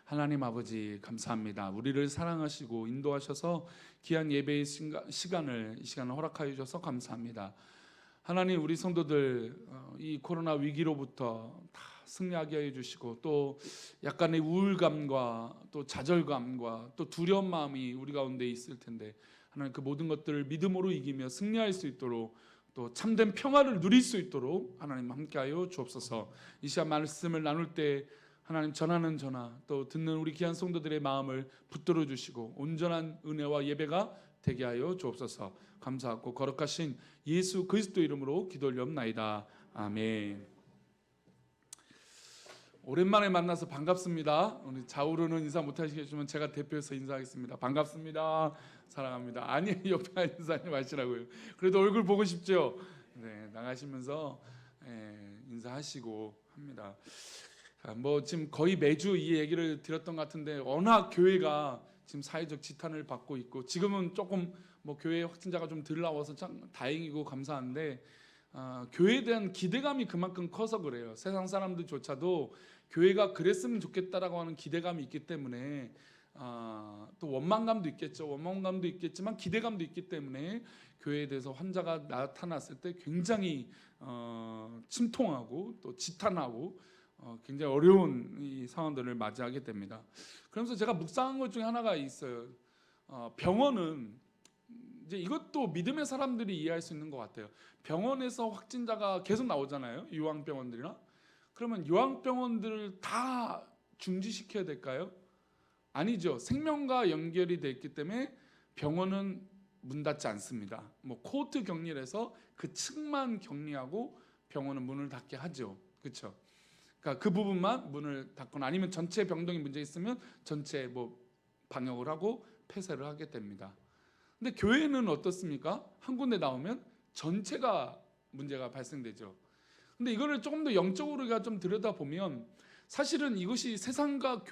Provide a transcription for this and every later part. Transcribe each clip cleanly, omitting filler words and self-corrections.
하나님 아버지 감사합니다. 우리를 사랑하시고 인도하셔서 귀한 예배의 이 시간을 허락하여 주셔서 감사합니다. 하나님, 우리 성도들 이 코로나 위기로부터 다 승리하게 해 주시고, 또 약간의 우울감과 또 좌절감과 또 두려운 마음이 우리 가운데 있을 텐데, 하나님 그 모든 것들을 믿음으로 이기며 승리할 수 있도록, 또 참된 평화를 누릴 수 있도록 하나님 함께하여 주옵소서. 이 시간 말씀을 나눌 때 하나님 전하는 전하, 또 듣는 우리 귀한 성도들의 마음을 붙들어 주시고 온전한 은혜와 예배가 되게 하여 주옵소서. 감사하고 거룩하신 예수 그리스도 이름으로 기도하옵나이다. 아멘. 오랜만에 만나서 반갑습니다. 오늘 좌우로는 인사 못하시겠지만 제가 대표해서 인사하겠습니다. 반갑습니다. 사랑합니다. 아니, 옆에 인사님 하시라고요. 그래도 얼굴 보고 싶죠? 네, 나가시면서 인사하시고 합니다. 지금 거의 매주 이 얘기를 드렸던 것 같은데, 워낙 교회가 지금 사회적 지탄을 받고 있고, 지금은 조금 교회 확진자가 좀 덜 나와서 참 다행이고 감사한데, 교회에 대한 기대감이 그만큼 커서 그래요. 세상 사람들조차도 교회가 그랬으면 좋겠다라고 하는 기대감이 있기 때문에, 또 원망감도 있겠죠. 원망감도 있겠지만 기대감도 있기 때문에 교회에 대해서 환자가 나타났을 때 굉장히 침통하고 또 지탄하고 굉장히 어려운 이 상황들을 맞이하게 됩니다. 그러면서 제가 묵상한 것 중에 하나가 있어요. 병원은 이제 이것도 믿음의 사람들이 이해할 수 있는 것 같아요. 병원에서 확진자가 계속 나오잖아요. 요양병원들이나. 그러면 요양병원들을 다 중지시켜야 될까요? 아니죠. 생명과 연결이 돼 있기 때문에 병원은 문 닫지 않습니다. 코호트 격리를 해서 그 층만 격리하고 병원은 문을 닫게 하죠. 그렇죠? 그러니까 그 부분만 문을 닫거나, 아니면 전체 병동이 문제 있으면 전체 방역을 하고 폐쇄를 하게 됩니다. 근데 교회는 어떻습니까? 한 군데 나오면 전체가 문제가 발생되죠. 근데 이거를 조금 더 영적으로 우리가 좀 들여다보면 사실은 이것이 세상과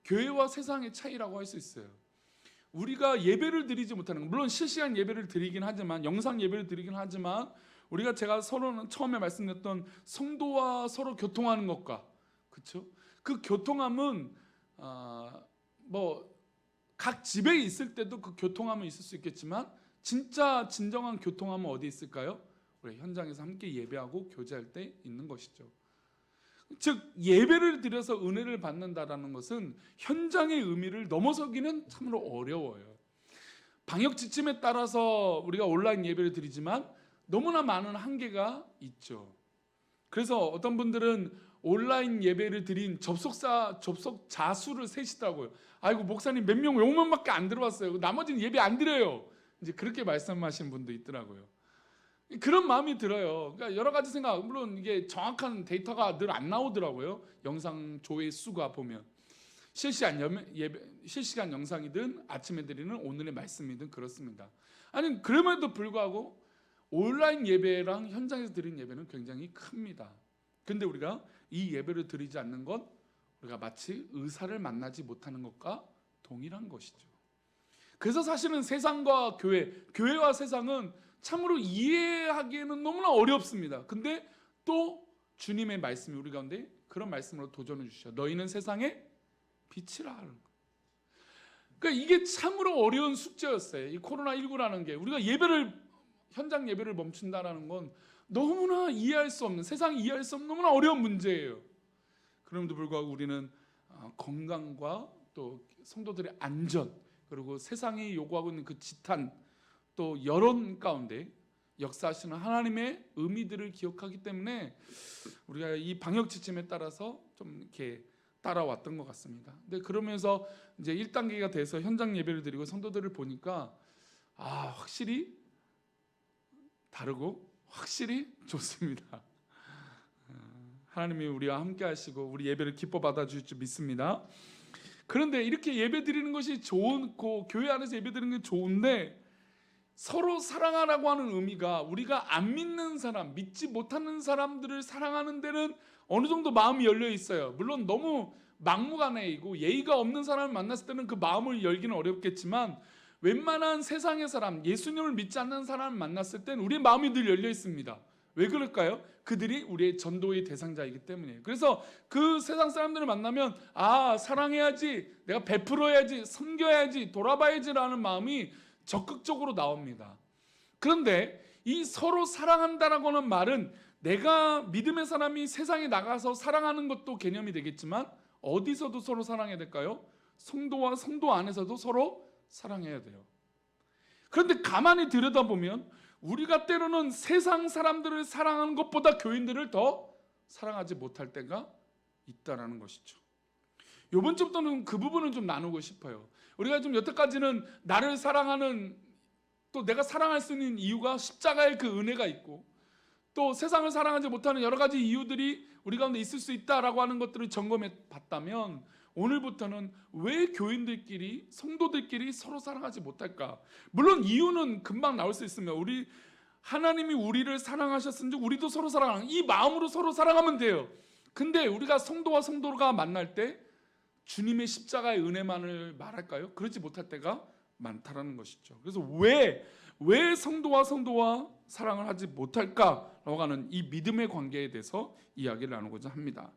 교회와 세상의 차이라고 할 수 있어요. 우리가 예배를 드리지 못하는 것, 물론 실시간 예배를 드리긴 하지만, 영상 예배를 드리긴 하지만, 제가 서로는 처음에 말씀드렸던 성도와 서로 교통하는 것과, 그렇죠? 그 교통함은 각 집에 있을 때도 그 교통함은 있을 수 있겠지만, 진짜 진정한 교통함은 어디 있을까요? 우리 현장에서 함께 예배하고 교제할 때 있는 것이죠. 즉, 예배를 드려서 은혜를 받는다라는 것은 현장의 의미를 넘어서기는 참으로 어려워요. 방역 지침에 따라서 우리가 온라인 예배를 드리지만 너무나 많은 한계가 있죠. 그래서 어떤 분들은 온라인 예배를 드린 접속자 수를 세시더라고요. 아이고, 목사님 몇 명, 5명밖에 안 들어왔어요. 나머지는 예배 안 드려요. 이제 그렇게 말씀하시는 분도 있더라고요. 그런 마음이 들어요. 그러니까 여러 가지 생각, 물론 이게 정확한 데이터가 늘 안 나오더라고요. 영상 조회 수가 보면 실시간 영상이든 아침에 드리는 오늘의 말씀이든 그렇습니다. 아니, 그럼에도 불구하고 온라인 예배랑 현장에서 드리는 예배는 굉장히 큽니다. 근데 우리가 이 예배를 드리지 않는 건 우리가 마치 의사를 만나지 못하는 것과 동일한 것이죠. 그래서 사실은 세상과 교회와 세상은 참으로 이해하기에는 너무나 어렵습니다. 근데 또 주님의 말씀이 우리 가운데 그런 말씀으로 도전해 주시죠. 너희는 세상의 빛이라 하는 거. 그러니까 이게 참으로 어려운 숙제였어요. 이 코로나19라는 게, 우리가 현장 예배를 멈춘다라는 건 너무나 이해할 수 없는, 세상이 이해할 수 없는 너무나 어려운 문제예요. 그럼에도 불구하고 우리는 건강과 또 성도들의 안전, 그리고 세상이 요구하고 있는 그 지탄, 또 여론 가운데 역사하시는 하나님의 의미들을 기억하기 때문에 우리가 이 방역 지침에 따라서 좀 이렇게 따라왔던 것 같습니다. 근데 그러면서 이제 1단계가 돼서 현장 예배를 드리고 성도들을 보니까 확실히 다르고 확실히 좋습니다. 하나님이 우리와 함께 하시고 우리 예배를 기뻐 받아주실 줄 믿습니다. 그런데 이렇게 예배 드리는 것이 좋고 교회 안에서 예배 드리는 게 좋은데, 서로 사랑하라고 하는 의미가 우리가 안 믿는 사람, 믿지 못하는 사람들을 사랑하는 데는 어느 정도 마음이 열려 있어요. 물론 너무 막무가내이고 예의가 없는 사람을 만났을 때는 그 마음을 열기는 어렵겠지만, 웬만한 세상의 사람, 예수님을 믿지 않는 사람을 만났을 때는 우리의 마음이 늘 열려 있습니다. 왜 그럴까요? 그들이 우리의 전도의 대상자이기 때문이에요. 그래서 그 세상 사람들을 만나면 사랑해야지, 내가 베풀어야지, 섬겨야지, 돌아봐야지라는 마음이 적극적으로 나옵니다. 그런데 이 서로 사랑한다라고 하는 말은 내가 믿음의 사람이 세상에 나가서 사랑하는 것도 개념이 되겠지만 어디서도 서로 사랑해야 될까요? 성도와 성도 안에서도 서로 사랑해야 돼요. 그런데 가만히 들여다보면 우리가 때로는 세상 사람들을 사랑하는 것보다 교인들을 더 사랑하지 못할 때가 있다라는 것이죠. 이번 주부터는 그 부분을 좀 나누고 싶어요. 우리가 좀 여태까지는 나를 사랑하는, 또 내가 사랑할 수 있는 이유가 십자가의 그 은혜가 있고, 또 세상을 사랑하지 못하는 여러 가지 이유들이 우리 가운데 있을 수 있다라고 하는 것들을 점검해 봤다면, 오늘부터는 왜 교인들끼리, 성도들끼리 서로 사랑하지 못할까? 물론 이유는 금방 나올 수 있습니다. 하나님이 우리를 사랑하셨은지 우리도 서로 사랑하는, 이 마음으로 서로 사랑하면 돼요. 근데 우리가 성도와 성도가 만날 때 주님의 십자가의 은혜만을 말할까요? 그렇지 못할 때가 많다라는 것이죠. 그래서 왜 성도와 사랑을 하지 못할까라고 하는 이 믿음의 관계에 대해서 이야기를 나누고자 합니다.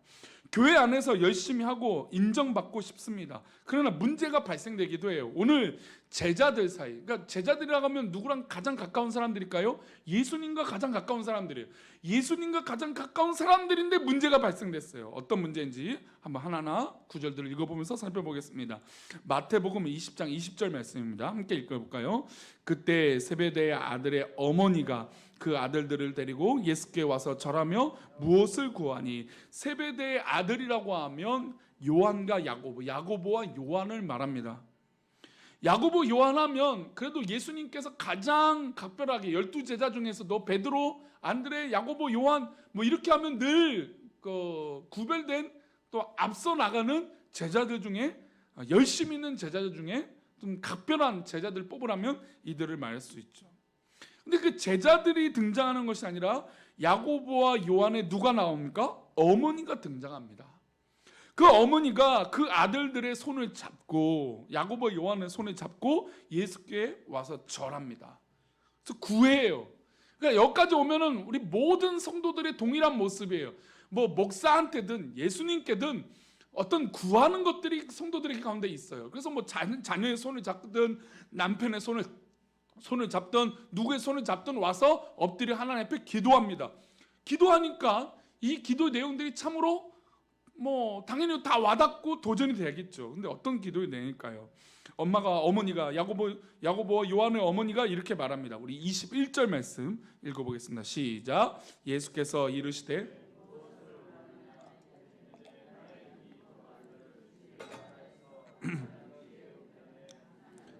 교회 안에서 열심히 하고 인정받고 싶습니다. 그러나 문제가 발생되기도 해요. 오늘 제자들 사이, 그러니까 제자들이라고 하면 누구랑 가장 가까운 사람들일까요? 예수님과 가장 가까운 사람들이에요. 예수님과 가장 가까운 사람들인데 문제가 발생됐어요. 어떤 문제인지 한번 하나하나 구절들을 읽어보면서 살펴보겠습니다. 마태복음 20장 20절 말씀입니다. 함께 읽어볼까요? 그때 세베대의 아들의 어머니가 그 아들들을 데리고 예수께 와서 절하며 무엇을 구하니? 세베대의 아들이라고 하면 요한과 야고보와 요한을 말합니다. 야고보 요한하면 그래도 예수님께서 가장 각별하게 12제자 중에서도 베드로, 안드레, 야고보, 요한 뭐 이렇게 하면 늘 구별된, 또 앞서 나가는 제자들 중에, 열심히 있는 제자들 중에 좀 각별한 제자들 뽑으라면 이들을 말할 수 있죠. 근데 그 제자들이 등장하는 것이 아니라 야고보와 요한의 누가 나옵니까? 어머니가 등장합니다. 그 어머니가 그 아들들의 손을 잡고, 야고보 요한의 손을 잡고 예수께 와서 절합니다. 그래서 구해요. 그러니까 여기까지 오면은 우리 모든 성도들의 동일한 모습이에요. 뭐 목사한테든 예수님께든 어떤 구하는 것들이 성도들의 가운데 있어요. 그래서 뭐 자녀의 손을 잡든 남편의 손을 잡든 누구의 손을 잡든 와서 엎드려 하나님 앞에 기도합니다. 기도하니까 이 기도 내용들이 참으로 뭐 당연히 다 와닿고 도전이 되겠죠. 근데 어떤 기도의 내용일까요? 어머니가 야고보와 요한의 어머니가 이렇게 말합니다. 우리 21절 말씀 읽어보겠습니다. 시작. 예수께서 이르시되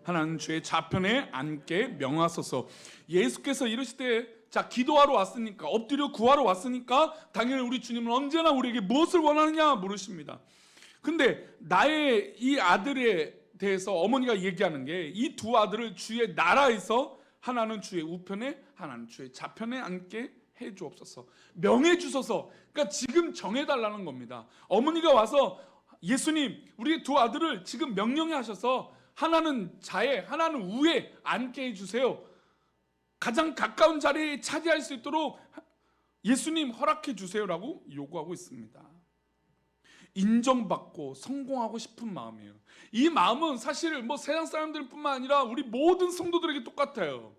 하나는 주의 좌편에 앉게 명하소서. 예수께서 이르시되, 자, 기도하러 왔으니까, 엎드려 구하러 왔으니까 당연히 우리 주님은 언제나 우리에게 무엇을 원하느냐 물으십니다. 근데 나의 이 아들에 대해서 어머니가 얘기하는 게, 이 두 아들을 주의 나라에서 하나는 주의 우편에 하나는 주의 좌편에 앉게 해 주옵소서, 명해 주소서. 그러니까 지금 정해달라는 겁니다. 어머니가 와서 예수님, 우리 두 아들을 지금 명령해 하셔서 하나는 좌에 하나는 우에 앉게 해주세요. 가장 가까운 자리에 차지할 수 있도록 예수님 허락해 주세요라고 요구하고 있습니다. 인정받고 성공하고 싶은 마음이에요. 이 마음은 사실 뭐 세상 사람들뿐만 아니라 우리 모든 성도들에게 똑같아요.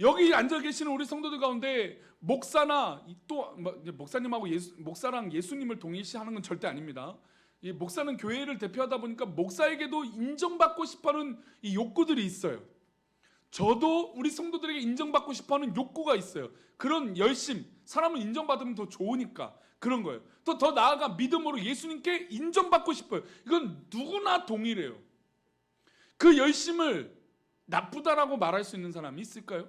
여기 앉아 계시는 우리 성도들 가운데 목사나 또 목사님하고 목사랑 예수님을 동일시하는 건 절대 아닙니다. 이 목사는 교회를 대표하다 보니까 목사에게도 인정받고 싶어하는 이 욕구들이 있어요. 저도 우리 성도들에게 인정받고 싶어하는 욕구가 있어요. 그런 열심, 사람을 인정받으면 더 좋으니까 그런 거예요. 더 나아가 믿음으로 예수님께 인정받고 싶어요. 이건 누구나 동일해요. 그 열심을 나쁘다라고 말할 수 있는 사람이 있을까요?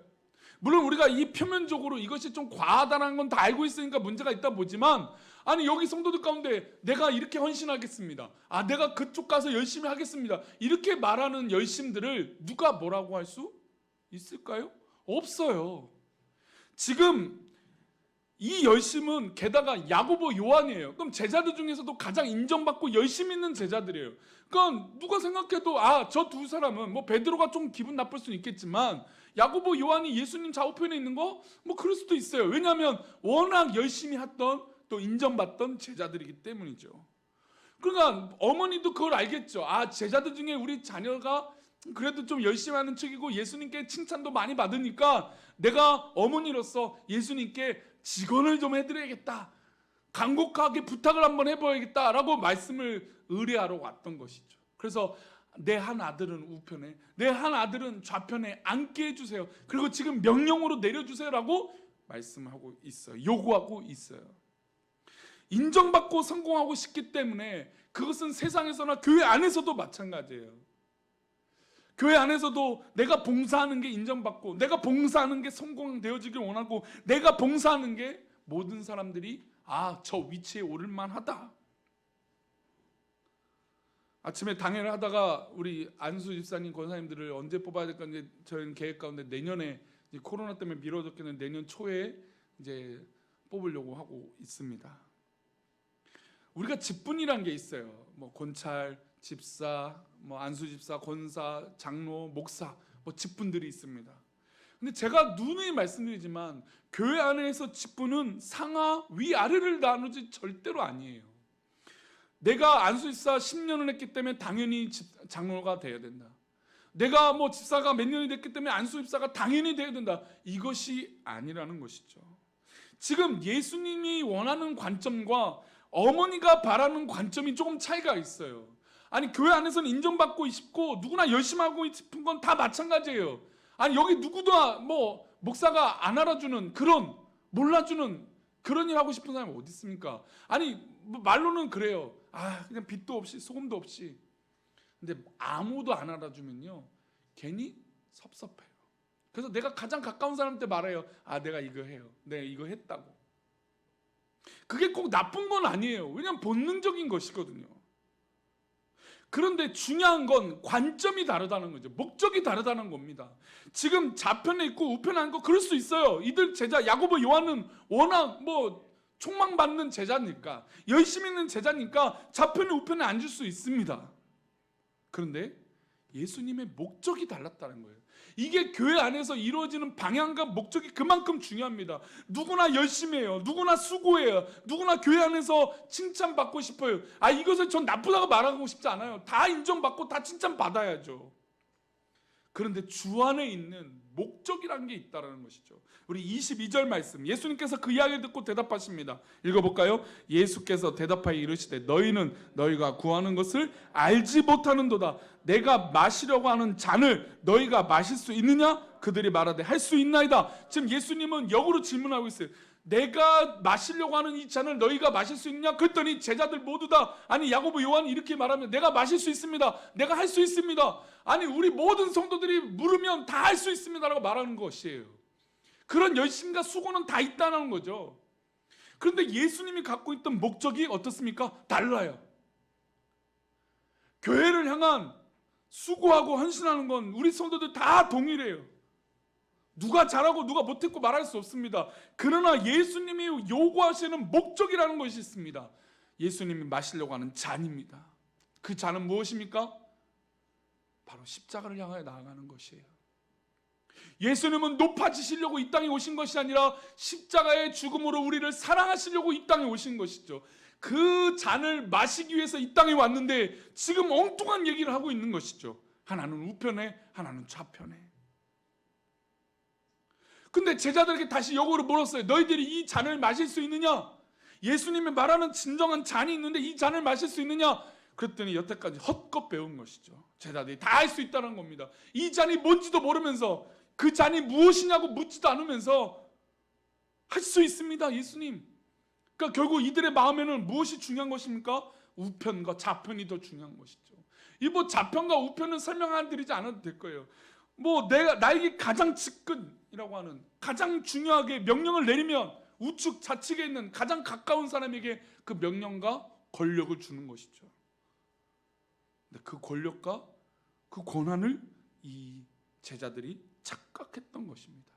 물론 우리가 이 표면적으로 이것이 좀 과하다는 건 다 알고 있으니까 문제가 있다 보지만, 아니 여기 성도들 가운데 내가 이렇게 헌신하겠습니다, 내가 그쪽 가서 열심히 하겠습니다, 이렇게 말하는 열심들을 누가 뭐라고 할 수 있을까요? 없어요. 지금 이 열심은 게다가 야고보 요한이에요. 그럼 제자들 중에서도 가장 인정받고 열심 있는 제자들이에요. 그러니까 누가 생각해도 저 두 사람은 뭐 베드로가 좀 기분 나쁠 수는 있겠지만 야고보 요한이 예수님 좌우편에 있는 거 뭐 그럴 수도 있어요. 왜냐하면 워낙 열심히 했던 또 인정받던 제자들이기 때문이죠. 그러니까 어머니도 그걸 알겠죠. 제자들 중에 우리 자녀가 그래도 좀 열심히 하는 척이고 예수님께 칭찬도 많이 받으니까 내가 어머니로서 예수님께 직언을 좀 해드려야겠다, 간곡하게 부탁을 한번 해봐야겠다라고 말씀을 의뢰하러 왔던 것이죠. 그래서 내 한 아들은 우편에, 내 한 아들은 좌편에 앉게 해주세요. 그리고 지금 명령으로 내려주세요라고 말씀하고 있어요. 요구하고 있어요. 인정받고 성공하고 싶기 때문에 그것은 세상에서나 교회 안에서도 마찬가지예요. 교회 안에서도 내가 봉사하는 게 인정받고 내가 봉사하는 게 성공되어지길 원하고 내가 봉사하는 게 모든 사람들이 저 위치에 오를 만하다. 아침에 당회를 하다가 우리 안수 집사님 권사님들을 언제 뽑아야 될까 이제 저희는 계획 가운데 내년에 이제 코로나 때문에 미뤄졌기는 내년 초에 이제 뽑으려고 하고 있습니다. 우리가 직분이란 게 있어요. 뭐 권찰, 집사, 뭐 안수 집사, 권사, 장로, 목사, 뭐 직분들이 있습니다. 근데 제가 누누이 말씀드리지만 교회 안에서 직분은 상하 위아래를 나누지 절대로 아니에요. 내가 안수 집사 10년을 했기 때문에 당연히 장로가 돼야 된다. 내가 뭐 집사가 몇 년이 됐기 때문에 안수 집사가 당연히 돼야 된다. 이것이 아니라는 것이죠. 지금 예수님이 원하는 관점과 어머니가 바라는 관점이 조금 차이가 있어요. 아니 교회 안에서는 인정받고 싶고 누구나 열심히 하고 싶은 건 다 마찬가지예요. 아니 여기 누구도 뭐 목사가 안 알아주는 그런 몰라주는 그런 일 하고 싶은 사람이 어디 있습니까? 아니 뭐 말로는 그래요. 그냥 빚도 없이 소금도 없이. 근데 아무도 안 알아주면요 괜히 섭섭해요. 그래서 내가 가장 가까운 사람한테 말해요. 내가 이거 해요. 내가 이거 했다고. 그게 꼭 나쁜 건 아니에요. 왜냐하면 본능적인 것이거든요. 그런데 중요한 건 관점이 다르다는 거죠. 목적이 다르다는 겁니다. 지금 좌편에 있고 우편에 있는 거 그럴 수 있어요. 이들 제자 야고보 요한은 워낙 뭐 촉망받는 제자니까 열심히 있는 제자니까 좌편에 우편에 앉을 수 있습니다. 그런데 예수님의 목적이 달랐다는 거예요. 이게 교회 안에서 이루어지는 방향과 목적이 그만큼 중요합니다. 누구나 열심히 해요. 누구나 수고해요. 누구나 교회 안에서 칭찬받고 싶어요. 이것을 전 나쁘다고 말하고 싶지 않아요. 다 인정받고 다 칭찬받아야죠. 그런데 주 안에 있는 목적이라는 게 있다는 것이죠. 우리 22절 말씀, 예수님께서 그 이야기를 듣고 대답하십니다. 읽어볼까요? 예수께서 대답하여 이르시되 너희는 너희가 구하는 것을 알지 못하는도다. 내가 마시려고 하는 잔을 너희가 마실 수 있느냐? 그들이 말하되 할 수 있나이다. 지금 예수님은 역으로 질문하고 있어요. 내가 마시려고 하는 이 잔을 너희가 마실 수 있느냐? 그랬더니 제자들 모두 다 야고보 요한이 이렇게 말하면 내가 마실 수 있습니다. 내가 할 수 있습니다. 우리 모든 성도들이 물으면 다 할 수 있습니다라고 말하는 것이에요. 그런 열심과 수고는 다 있다는 거죠. 그런데 예수님이 갖고 있던 목적이 어떻습니까? 달라요. 교회를 향한 수고하고 헌신하는 건 우리 성도들 다 동일해요. 누가 잘하고 누가 못했고 말할 수 없습니다. 그러나 예수님이 요구하시는 목적이라는 것이 있습니다. 예수님이 마시려고 하는 잔입니다. 그 잔은 무엇입니까? 바로 십자가를 향하여 나아가는 것이에요. 예수님은 높아지시려고 이 땅에 오신 것이 아니라 십자가의 죽음으로 우리를 사랑하시려고 이 땅에 오신 것이죠. 그 잔을 마시기 위해서 이 땅에 왔는데 지금 엉뚱한 얘기를 하고 있는 것이죠. 하나는 우편에, 하나는 좌편에. 근데 제자들에게 다시 역으로 물었어요. 너희들이 이 잔을 마실 수 있느냐? 예수님이 말하는 진정한 잔이 있는데 이 잔을 마실 수 있느냐? 그랬더니 여태까지 헛것 배운 것이죠. 제자들이 다 할 수 있다는 겁니다. 이 잔이 뭔지도 모르면서 그 잔이 무엇이냐고 묻지도 않으면서 할 수 있습니다. 예수님. 그러니까 결국 이들의 마음에는 무엇이 중요한 것입니까? 우편과 좌편이 더 중요한 것이죠. 이 뭐 좌편과 우편은 설명드리지 않아도 될 거예요. 뭐 나에게 가장 측근이라고 하는 가장 중요하게 명령을 내리면 우측 좌측에 있는 가장 가까운 사람에게 그 명령과 권력을 주는 것이죠. 근데 그 권력과 그 권한을 이 제자들이 착각했던 것입니다.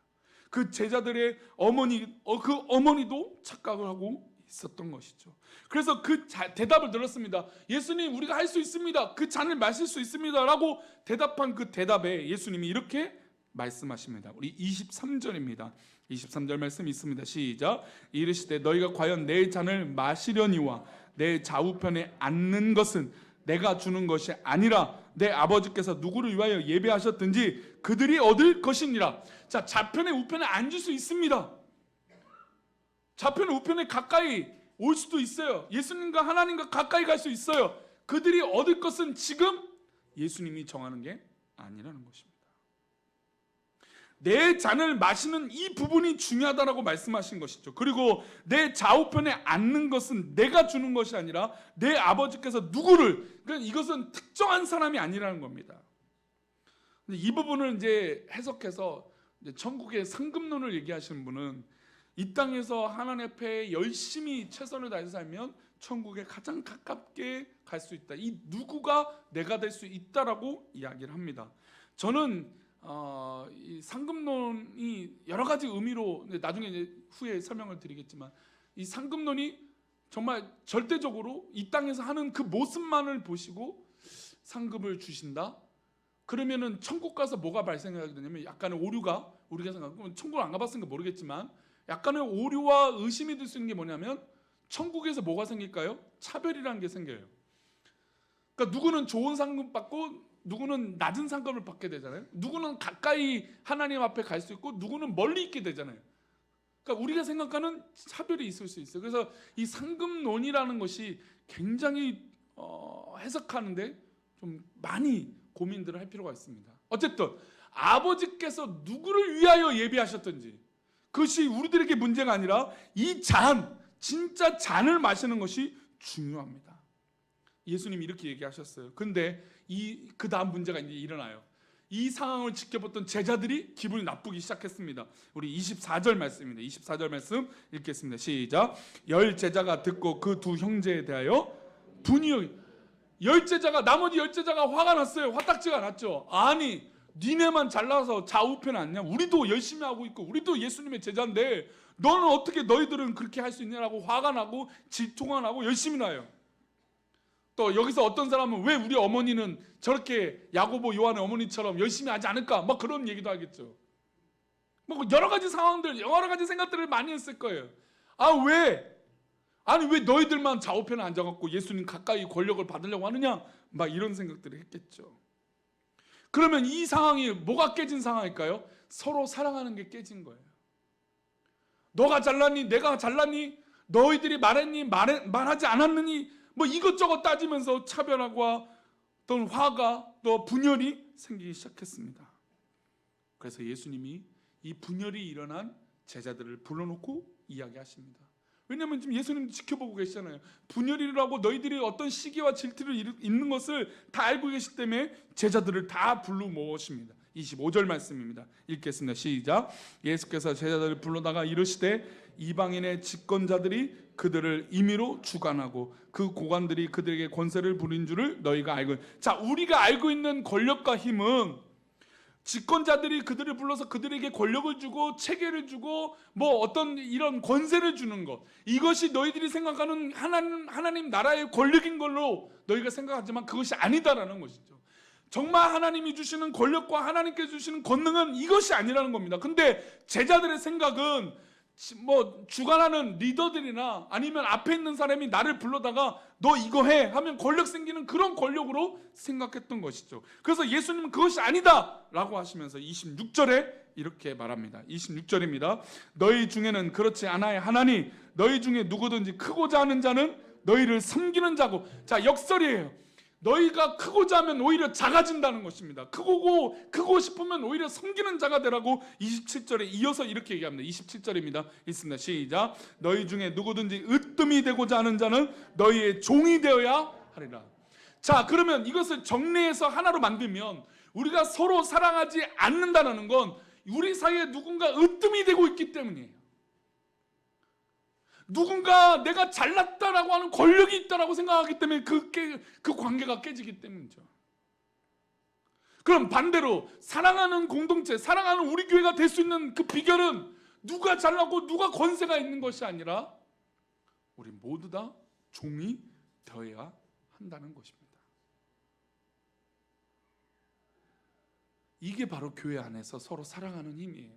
그 제자들의 그 어머니도 착각을 하고 있었던 것이죠. 그래서 그 대답을 들었습니다. 예수님, 우리가 할 수 있습니다. 그 잔을 마실 수 있습니다 라고 대답한 그 대답에 예수님이 이렇게 말씀하십니다. 우리 23절입니다. 23절 말씀 있습니다. 시작. 이르시되 너희가 과연 내 잔을 마시려니와 내 좌우편에 앉는 것은 내가 주는 것이 아니라 내 아버지께서 누구를 위하여 예배하셨든지 그들이 얻을 것이니라. 자, 좌편에 우편에 앉을 수 있습니다. 좌편에 우편에 가까이 올 수도 있어요. 예수님과 하나님과 가까이 갈 수 있어요. 그들이 얻을 것은 지금 예수님이 정하는 게 아니라는 것입니다. 내 잔을 마시는 이 부분이 중요하다라고 말씀하신 것이죠. 그리고 내 좌우편에 앉는 것은 내가 주는 것이 아니라 내 아버지께서 누구를, 그러니까 이것은 특정한 사람이 아니라는 겁니다. 근데 이 부분을 이제 해석해서 이제 천국의 상급론을 얘기하시는 분은 이 땅에서 하나님 앞에 열심히 최선을 다해서 살면 천국에 가장 가깝게 갈 수 있다. 이 누구가 내가 될 수 있다라고 이야기를 합니다. 저는 이 상급론이 여러 가지 의미로 나중에 이제 후에 설명을 드리겠지만 이 상급론이 정말 절대적으로 이 땅에서 하는 그 모습만을 보시고 상급을 주신다. 그러면은 천국 가서 뭐가 발생하게 되냐면 약간의 오류가 우리가 생각하면 천국을 안 가봤으니까 모르겠지만 약간의 오류와 의심이 들 수 있는 게 뭐냐면 천국에서 뭐가 생길까요? 차별이라는 게 생겨요. 그러니까 누구는 좋은 상급 받고 누구는 낮은 상급을 받게 되잖아요. 누구는 가까이 하나님 앞에 갈 수 있고 누구는 멀리 있게 되잖아요. 그러니까 우리가 생각하는 차별이 있을 수 있어요. 그래서 이 상급론이라는 것이 굉장히 해석하는데 좀 많이 고민들을 할 필요가 있습니다. 어쨌든 아버지께서 누구를 위하여 예비하셨든지 그것이 우리들에게 문제가 아니라 이 잔, 진짜 잔을 마시는 것이 중요합니다. 예수님이 이렇게 얘기하셨어요. 근데 그 다음 문제가 이제 일어나요. 이 상황을 지켜봤던 제자들이 기분이 나쁘기 시작했습니다. 우리 24절 말씀입니다. 24절 말씀 읽겠습니다. 시작. 10제자가 듣고 그 두 형제에 대하여 분이 나머지 10제자가 화가 났어요. 화딱지가 났죠. 아니 니네만 잘나서 좌우편에 앉냐? 우리도 열심히 하고 있고 우리도 예수님의 제자인데 너는 어떻게 너희들은 그렇게 할 수 있냐라고 화가 나고 질투가 나고 열심히 나요. 또 여기서 어떤 사람은 왜 우리 어머니는 저렇게 야고보 요한의 어머니처럼 열심히 하지 않을까? 막 그런 얘기도 하겠죠. 뭐 여러 가지 상황들, 여러 가지 생각들을 많이 했을 거예요. 왜 너희들만 좌우편에 앉아갖고 예수님 가까이 권력을 받으려고 하느냐? 막 이런 생각들을 했겠죠. 그러면 이 상황이 뭐가 깨진 상황일까요? 서로 사랑하는 게 깨진 거예요. 너가 잘났니? 내가 잘났니? 너희들이 말했니? 말하지 않았느니? 뭐 이것저것 따지면서 차별화와 또는 화가 또 분열이 생기기 시작했습니다. 그래서 예수님이 이 분열이 일어난 제자들을 불러놓고 이야기하십니다. 왜냐하면 지금 예수님 지켜보고 계시잖아요. 분열이 일어나고 너희들이 어떤 시기와 질투를 있는 것을 다 알고 계시기 때문에 제자들을 다 불러 모으십니다. 25절 말씀입니다. 읽겠습니다. 시작. 예수께서 제자들을 불러다가 이르시되 이방인의 집권자들이 그들을 임의로 주관하고 그 고관들이 그들에게 권세를 부린 줄을 너희가 알고. 자, 우리가 알고 있는 권력과 힘은 집권자들이 그들을 불러서 그들에게 권력을 주고 체계를 주고 뭐 어떤 이런 권세를 주는 것, 이것이 너희들이 생각하는 하나님 나라의 권력인 걸로 너희가 생각하지만 그것이 아니다라는 것이죠. 정말 하나님이 주시는 권력과 하나님께 주시는 권능은 이것이 아니라는 겁니다. 근데 제자들의 생각은 뭐 주관하는 리더들이나 아니면 앞에 있는 사람이 나를 불러다가 너 이거 해 하면 권력 생기는 그런 권력으로 생각했던 것이죠. 그래서 예수님은 그것이 아니다 라고 하시면서 26절에 이렇게 말합니다. 26절입니다. 너희 중에는 그렇지 않아야 하나니 너희 중에 누구든지 크고자 하는 자는 너희를 섬기는 자고. 자, 역설이에요. 너희가 크고자 하면 오히려 작아진다는 것입니다. 크고 싶으면 오히려 섬기는 자가 되라고 27절에 이어서 이렇게 얘기합니다. 27절입니다. 있습니다. 시작. 너희 중에 누구든지 으뜸이 되고자 하는 자는 너희의 종이 되어야 하리라. 자, 그러면 이것을 정리해서 하나로 만들면 우리가 서로 사랑하지 않는다는 건 우리 사이에 누군가 으뜸이 되고 있기 때문이에요. 누군가 내가 잘났다라고 하는 권력이 있다라고 생각하기 때문에 그 관계가 깨지기 때문이죠. 그럼 반대로 사랑하는 공동체, 사랑하는 우리 교회가 될 수 있는 그 비결은 누가 잘나고 누가 권세가 있는 것이 아니라 우리 모두 다 종이 되어야 한다는 것입니다. 이게 바로 교회 안에서 서로 사랑하는 힘이에요.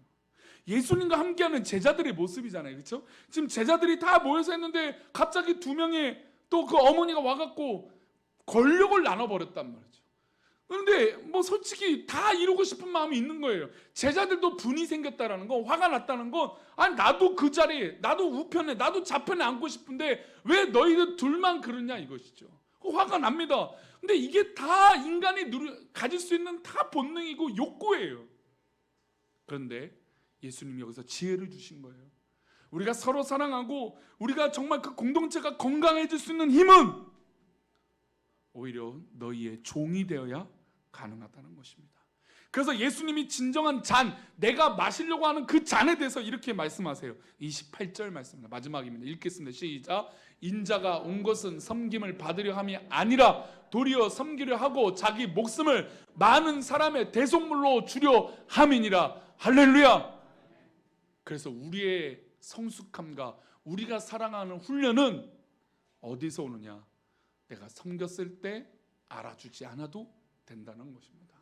예수님과 함께하는 제자들의 모습이잖아요. 그렇죠? 지금 제자들이 다 모여서 했는데 갑자기 두 명의 또 그 어머니가 와갖고 권력을 나눠버렸단 말이죠. 그런데 뭐 솔직히 다 이루고 싶은 마음이 있는 거예요. 제자들도 분이 생겼다라는 거, 화가 났다는 건, 아니 나도 그 자리에, 나도 우편에, 나도 좌편에 앉고 싶은데 왜 너희들 둘만 그러냐 이것이죠. 화가 납니다. 근데 이게 다 인간이 가질 수 있는 다 본능이고 욕구예요. 그런데 예수님이 여기서 지혜를 주신 거예요. 우리가 서로 사랑하고 우리가 정말 그 공동체가 건강해질 수 있는 힘은 오히려 너희의 종이 되어야 가능하다는 것입니다. 그래서 예수님이 진정한 잔, 내가 마시려고 하는 그 잔에 대해서 이렇게 말씀하세요. 28절 말씀입니다. 마지막입니다. 읽겠습니다. 시작. 인자가 온 것은 섬김을 받으려 함이 아니라 도리어 섬기려 하고 자기 목숨을 많은 사람의 대속물로 주려 함이니라. 할렐루야. 그래서 우리의 성숙함과 우리가 사랑하는 훈련은 어디서 오느냐? 내가 섬겼을 때 알아주지 않아도 된다는 것입니다.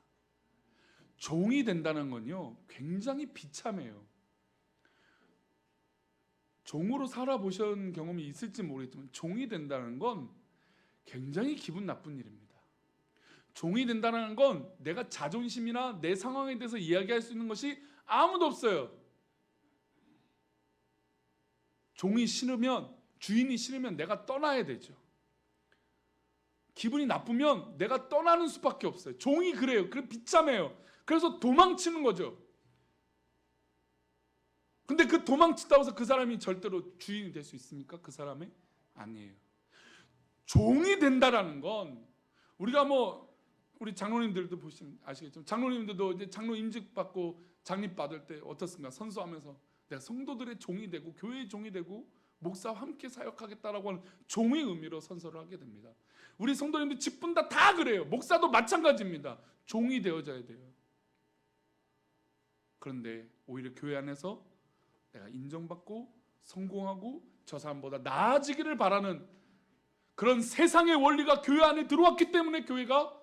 종이 된다는 건요, 굉장히 비참해요. 종으로 살아보신 경험이 있을지 모르겠지만 종이 된다는 건 굉장히 기분 나쁜 일입니다. 종이 된다는 건 내가 자존심이나 내 상황에 대해서 이야기할 수 있는 것이 아무도 없어요. 종이 싫으면, 주인이 싫으면 내가 떠나야 되죠. 기분이 나쁘면 내가 떠나는 수밖에 없어요. 종이 그래요. 그래 비참해요. 그래서 도망치는 거죠. 근데 그 도망친다고 해서 그 사람이 절대로 주인이 될 수 있습니까? 그 사람이? 아니에요. 종이 된다라는 건 우리가 뭐 우리 장로님들도 보시면 아시겠지만 장로님들도 이제 장로 임직 받고 장립 받을 때 어떻습니까? 선서하면서 내가 성도들의 종이 되고 교회의 종이 되고 목사와 함께 사역하겠다라고 하는 종의 의미로 선서를 하게 됩니다. 우리 성도님들 직분 다 그래요. 목사도 마찬가지입니다. 종이 되어져야 돼요. 그런데 오히려 교회 안에서 내가 인정받고 성공하고 저 사람보다 나아지기를 바라는 그런 세상의 원리가 교회 안에 들어왔기 때문에 교회가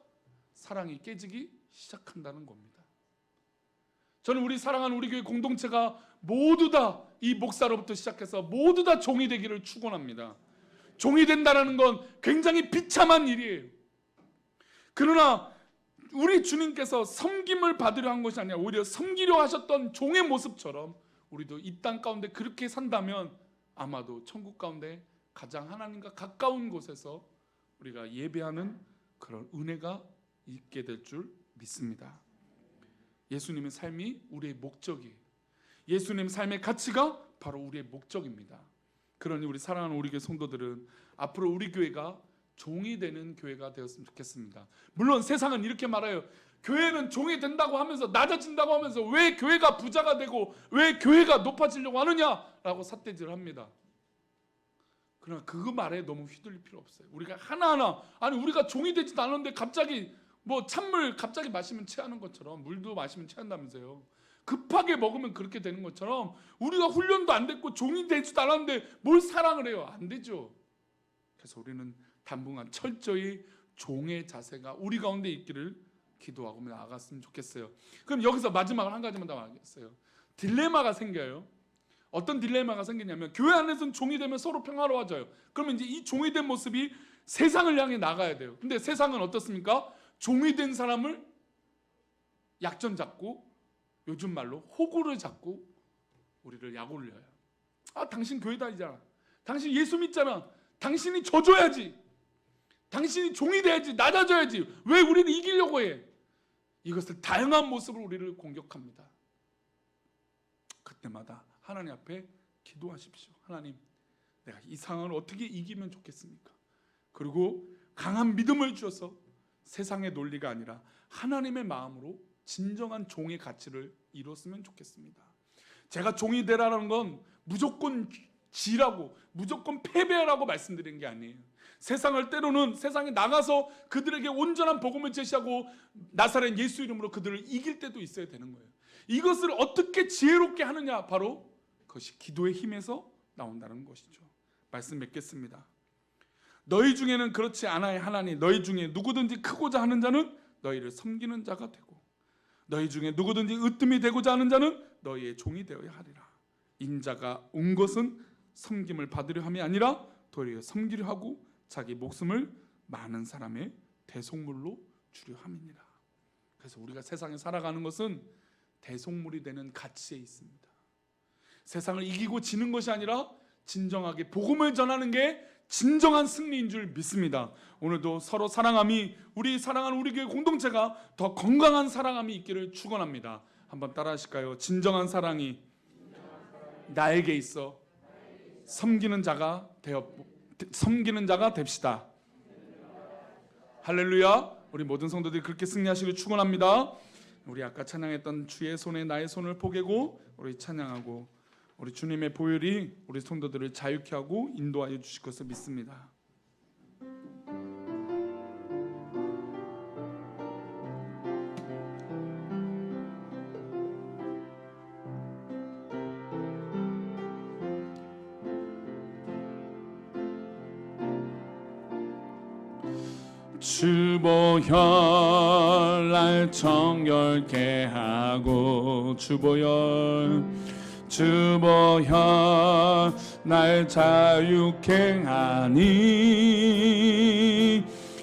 사랑이 깨지기 시작한다는 겁니다. 저는 우리 사랑하는 우리 교회 공동체가 모두 다 이 목사로부터 시작해서 모두 다 종이 되기를 축원합니다. 종이 된다는 건 굉장히 비참한 일이에요. 그러나 우리 주님께서 섬김을 받으려 한 것이 아니라 오히려 섬기려 하셨던 종의 모습처럼 우리도 이 땅 가운데 그렇게 산다면 아마도 천국 가운데 가장 하나님과 가까운 곳에서 우리가 예배하는 그런 은혜가 있게 될 줄 믿습니다. 예수님의 삶이 우리의 목적이에요. 예수님 삶의 가치가 바로 우리의 목적입니다. 그러니 우리 사랑하는 우리 교회 성도들은 앞으로 우리 교회가 종이 되는 교회가 되었으면 좋겠습니다. 물론 세상은 이렇게 말해요. 교회는 종이 된다고 하면서 낮아진다고 하면서 왜 교회가 부자가 되고 왜 교회가 높아지려고 하느냐라고 삿대질을 합니다. 그러나 그 말에 너무 휘둘릴 필요 없어요. 우리가 하나하나, 아니 우리가 종이 되지도 않았는데 갑자기 뭐 찬물 갑자기 마시면 체하는 것처럼, 물도 마시면 체한다면서요. 급하게 먹으면 그렇게 되는 것처럼 우리가 훈련도 안 됐고 종이 되지도 않았는데 뭘 사랑을 해요? 안 되죠. 그래서 우리는 당분간 철저히 종의 자세가 우리 가운데 있기를 기도하고 나아갔으면 좋겠어요. 그럼 여기서 마지막으로 한 가지만 더 말하겠어요. 딜레마가 생겨요. 어떤 딜레마가 생기냐면 교회 안에서는 종이 되면 서로 평화로워져요. 그러면 이제 이 종이 된 모습이 세상을 향해 나가야 돼요. 근데 세상은 어떻습니까? 종이 된 사람을 약점 잡고 요즘 말로 호구를 잡고 우리를 약 올려요. 아, 당신 교회 다니잖아. 당신 예수 믿잖아. 당신이 져줘야지. 당신이 종이 돼야지. 낮아져야지. 왜 우리를 이기려고 해? 이것을 다양한 모습으로 우리를 공격합니다. 그때마다 하나님 앞에 기도하십시오. 하나님, 내가 이 상황을 어떻게 이기면 좋겠습니까? 그리고 강한 믿음을 주셔서 세상의 논리가 아니라 하나님의 마음으로 진정한 종의 가치를 이뤘으면 좋겠습니다. 제가 종이 되라는 건 무조건 지라고 무조건 패배하라고 말씀드린 게 아니에요. 세상을 때로는 세상에 나가서 그들에게 온전한 복음을 제시하고 나사렛 예수 이름으로 그들을 이길 때도 있어야 되는 거예요. 이것을 어떻게 지혜롭게 하느냐, 바로 그것이 기도의 힘에서 나온다는 것이죠. 말씀 맺겠습니다. 너희 중에는 그렇지 않아야 하나니 너희 중에 누구든지 크고자 하는 자는 너희를 섬기는 자가 되고 너희 중에 누구든지 으뜸이 되고자 하는 자는 너희의 종이 되어야 하리라. 인자가 온 것은 섬김을 받으려 함이 아니라 도리어 섬기려 하고 자기 목숨을 많은 사람의 대속물로 주려 함이니라. 그래서 우리가 세상에 살아가는 것은 대속물이 되는 가치에 있습니다. 세상을 이기고 지는 것이 아니라 진정하게 복음을 전하는 게 진정한 승리인 줄 믿습니다. 오늘도 서로 사랑함이, 우리 사랑하는 우리 교회 공동체가 더 건강한 사랑함이 있기를 축원합니다. 한번 따라하실까요? 진정한 사랑이 나에게 있어 섬기는 자가 됩시다. 할렐루야. 우리 모든 성도들이 그렇게 승리하시길 축원합니다. 우리 아까 찬양했던 주의 손에 나의 손을 포개고 우리 찬양하고 우리 주님의 보혈이 우리 성도들을 자유케 하고 인도하여 주실 것을 믿습니다. 주보혈 날 정결케 하고 주보혈 날 자유케 하니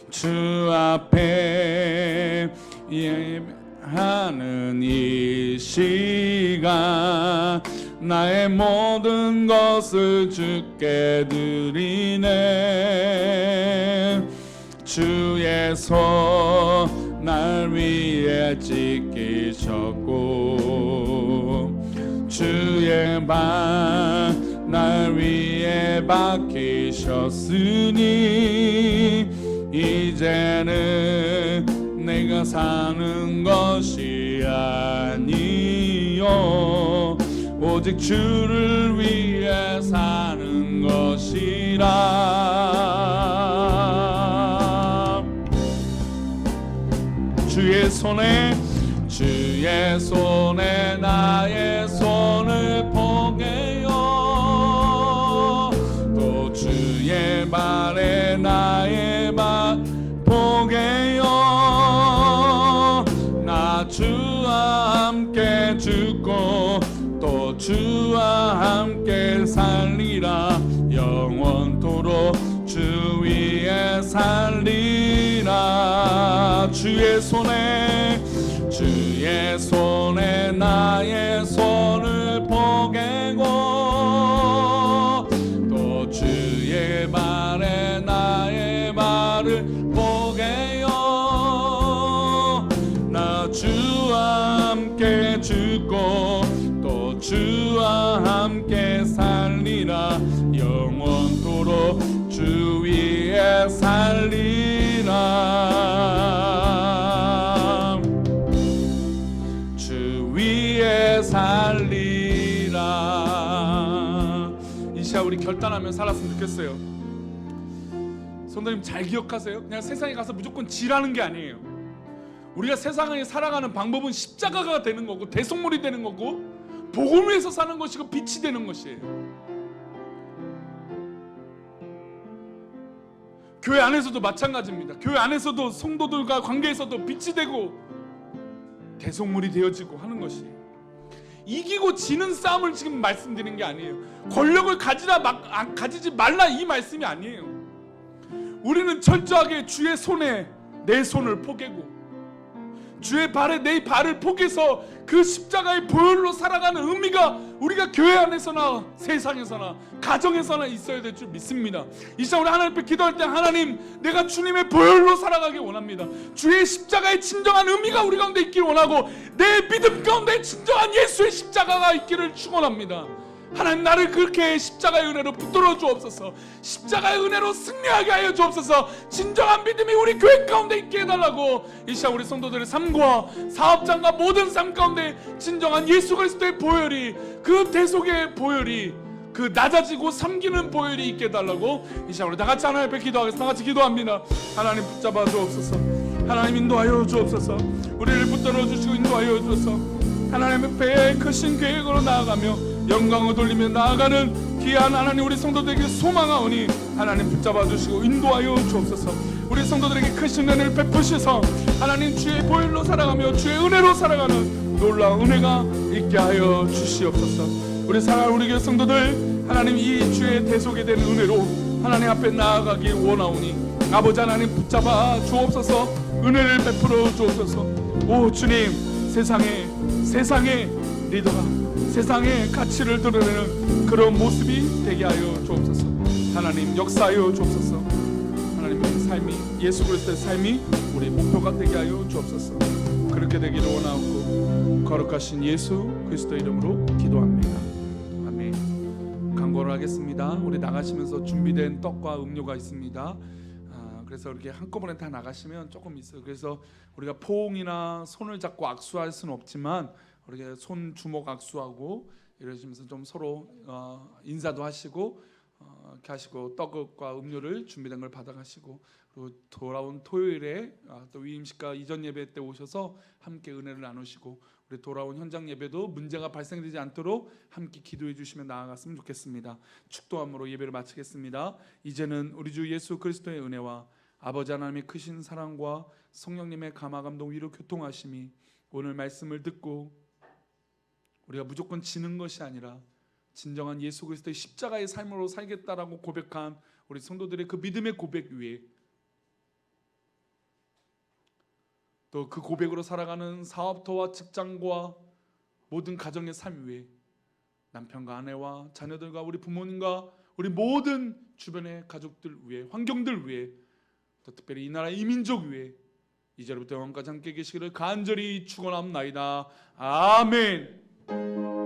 주 앞에 예배하는 이 시간 나의 모든 것을 주께 드리네. 주의 손 날 위에 지키셨고 주의 발 날 위에 박히셨으니 이제는 내가 사는 것이 아니요 오직 주를 위해 사는 것이라. 주의 손에 나의 손을 포개요 또 주의 발에 나의 발 포개요 나 주와 함께 죽고 또 주와 함께 살리라 영원토록 주 위에 살리라. 주의 손에 나의 손을 포개고 또 주의 발에 나의 발을 포개요 나 주와 함께 죽고 또 주와 함께 살리라 영원토록 주 위에 살리라. 주 위에 살리라. 이 시간 우리 결단하며 살았으면 좋겠어요. 성도님 잘 기억하세요. 그냥 세상에 가서 무조건 지라는 게 아니에요. 우리가 세상에 살아가는 방법은 십자가가 되는 거고 대속물이 되는 거고 복음을 위해서 사는 것이고 빛이 되는 것이에요. 교회 안에서도 마찬가지입니다. 교회 안에서도 성도들과 관계에서도 빛이 되고 대속물이 되어지고 하는 것이에요. 이기고 지는 싸움을 지금 말씀드리는 게 아니에요. 권력을 가지지 말라 이 말씀이 아니에요. 우리는 철저하게 주의 손에 내 손을 포개고 주의 발에 내 발을 포개서 그 십자가의 보혈로 살아가는 의미가 우리가 교회 안에서나 세상에서나 가정에서나 있어야 될 줄 믿습니다. 이 시간 우리 하나님 앞에 기도할 때 하나님 내가 주님의 보혈로 살아가길 원합니다. 주의 십자가의 진정한 의미가 우리 가운데 있기를 원하고 내 믿음 가운데 진정한 예수의 십자가가 있기를 축원합니다. 하나님 나를 그렇게 십자가의 은혜로 붙들어 주옵소서. 십자가의 은혜로 승리하게 하여 주옵소서. 진정한 믿음이 우리 교회 가운데 있게 해달라고 이 시간 우리 성도들의 삶과 사업장과 모든 삶 가운데 진정한 예수 그리스도의 보혈이 그 대속의 보혈이 그 낮아지고 섬기는 보혈이 있게 해달라고 이 시간 우리 다 같이 하나님 앞에 기도하겠습니다. 다 같이 기도합니다. 하나님 붙잡아 주옵소서. 하나님 인도하여 주옵소서. 우리를 붙들어 주시고 인도하여 주옵소서. 하나님 앞에 크신 계획으로 나아가며 영광을 돌리며 나아가는 귀한 하나님 우리 성도들에게 소망하오니 하나님 붙잡아 주시고 인도하여 주옵소서. 우리 성도들에게 크신 은혜를 베푸셔서 하나님 주의 보혈로 살아가며 주의 은혜로 살아가는 놀라운 은혜가 있게 하여 주시옵소서. 우리 사랑하는 우리 교회 성도들 하나님 이 주의 대속에 대한 은혜로 하나님 앞에 나아가기 원하오니 아버지 하나님 붙잡아 주옵소서. 은혜를 베풀어 주옵소서. 오 주님, 세상의 리더가 세상의 가치를 드러내는 그런 모습이 되게 하여 주옵소서. 하나님 역사하여 주옵소서. 하나님의 삶이 예수 그리스도의 삶이 우리 목표가 되게 하여 주옵소서. 그렇게 되기를 원하옵고 거룩하신 예수 그리스도의 이름으로 기도합니다. 아멘. 광고를 하겠습니다. 우리 나가시면서 준비된 떡과 음료가 있습니다. 그래서 이렇게 한꺼번에 다 나가시면 조금 있어요. 그래서 우리가 포옹이나 손을 잡고 악수할 수는 없지만 우리가 손 주먹 악수하고 이러시면서 좀 서로 인사도 하시고 이렇게 하시고 떡과 음료를 준비된 걸 받아가시고 그리고 돌아온 토요일에 또 위임식과 이전 예배 때 오셔서 함께 은혜를 나누시고 우리 돌아온 현장 예배도 문제가 발생되지 않도록 함께 기도해 주시면 나아갔으면 좋겠습니다. 축도함으로 예배를 마치겠습니다. 이제는 우리 주 예수 그리스도의 은혜와 아버지 하나님의 크신 사랑과 성령님의 감화 감동 위로 교통하심이 오늘 말씀을 듣고 우리가 무조건 지는 것이 아니라 진정한 예수 그리스도의 십자가의 삶으로 살겠다라고 고백한 우리 성도들의 그 믿음의 고백 위에 또 그 고백으로 살아가는 사업터와 직장과 모든 가정의 삶 위에 남편과 아내와 자녀들과 우리 부모님과 우리 모든 주변의 가족들 위에 환경들 위에 또 특별히 이 나라 이민족 위에 이제로부터 영원까지 함께 계시기를 간절히 축원합나이다. 아멘.